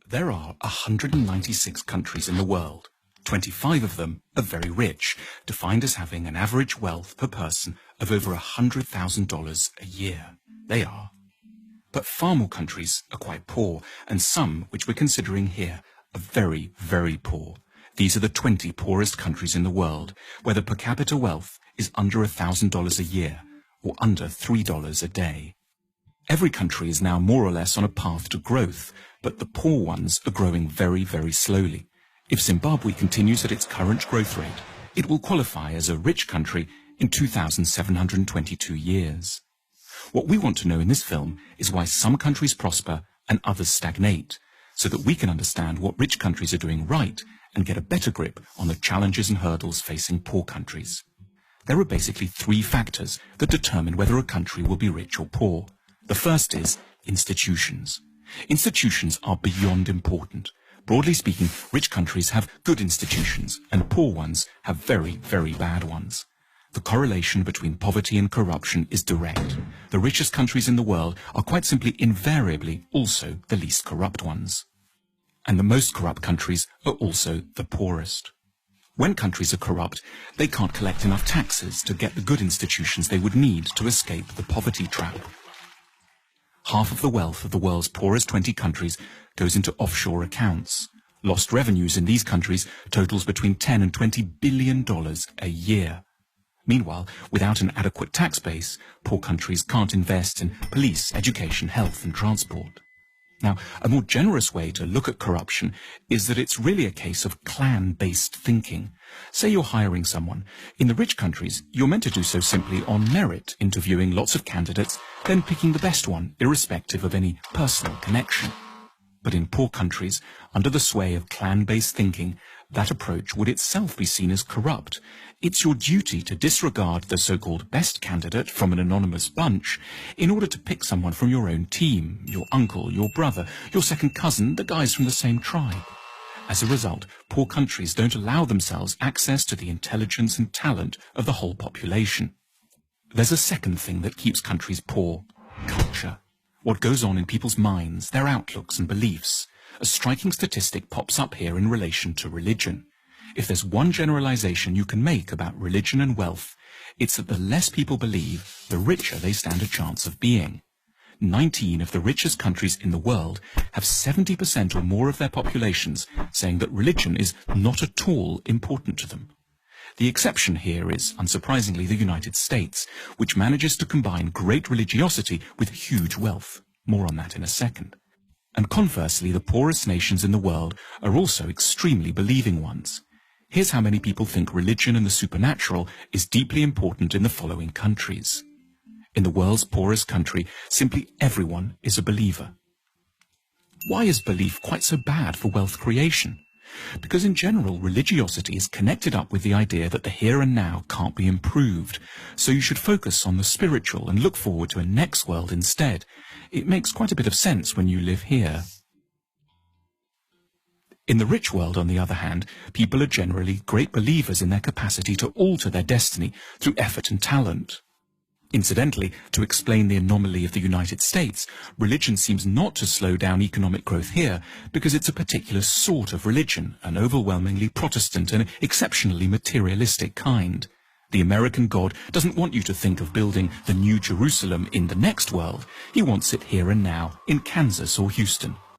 There are 196 countries in the world. 25 of them are very rich, defined as having an average wealth per person of over $100,000 a year. They are. But far more countries are quite poor, and some, which we're considering here, are very, very poor. These are the 20 poorest countries in the world, where the per capita wealth is under $1,000 a year, or under $3 a day. Every country is now more or less on a path to growth, but the poor ones are growing very, very slowly. If Zimbabwe continues at its current growth rate, it will qualify as a rich country in 2,722 years. What we want to know in this film is why some countries prosper and others stagnate, so that we can understand what rich countries are doing right and get a better grip on the challenges and hurdles facing poor countries. There are basically three factors that determine whether a country will be rich or poor. The first is institutions. Institutions are beyond important. Broadly speaking, rich countries have good institutions and poor ones have very, very bad ones. The correlation between poverty and corruption is direct. The richest countries in the world are quite simply invariably also the least corrupt ones. And the most corrupt countries are also the poorest. When countries are corrupt, they can't collect enough taxes to get the good institutions they would need to escape the poverty trap. Half of the wealth of the world's poorest 20 countries goes into offshore accounts. Lost revenues in these countries totals between $10 and $20 billion a year. Meanwhile, without an adequate tax base, poor countries can't invest in police, education, health and transport. Now, a more generous way to look at corruption is that it's really a case of clan-based thinking. Say you're hiring someone. In the rich countries, you're meant to do so simply on merit, interviewing lots of candidates, then picking the best one, irrespective of any personal connection. But in poor countries, under the sway of clan-based thinking, that approach would itself be seen as corrupt. It's your duty to disregard the so-called best candidate from an anonymous bunch in order to pick someone from your own team, your uncle, your brother, your second cousin, the guys from the same tribe. As a result, poor countries don't allow themselves access to the intelligence and talent of the whole population. There's a second thing that keeps countries poor: culture. What goes on in people's minds, their outlooks and beliefs. A striking statistic pops up here in relation to religion. If there's one generalization you can make about religion and wealth, it's that the less people believe, the richer they stand a chance of being. 19 of the richest countries in the world have 70% or more of their populations saying that religion is not at all important to them. The exception here is, unsurprisingly, the United States, which manages to combine great religiosity with huge wealth. More on that in a second. And conversely, the poorest nations in the world are also extremely believing ones. Here's how many people think religion and the supernatural is deeply important in the following countries. In the world's poorest country, simply everyone is a believer. Why is belief quite so bad for wealth creation? Because in general, religiosity is connected up with the idea that the here and now can't be improved, so you should focus on the spiritual and look forward to a next world instead. It makes quite a bit of sense when you live here. In the rich world, on the other hand, people are generally great believers in their capacity to alter their destiny through effort and talent. Incidentally, to explain the anomaly of the United States, religion seems not to slow down economic growth here because it's a particular sort of religion, an overwhelmingly Protestant and exceptionally materialistic kind. The American God doesn't want you to think of building the New Jerusalem in the next world. He wants it here and now, in Kansas or Houston.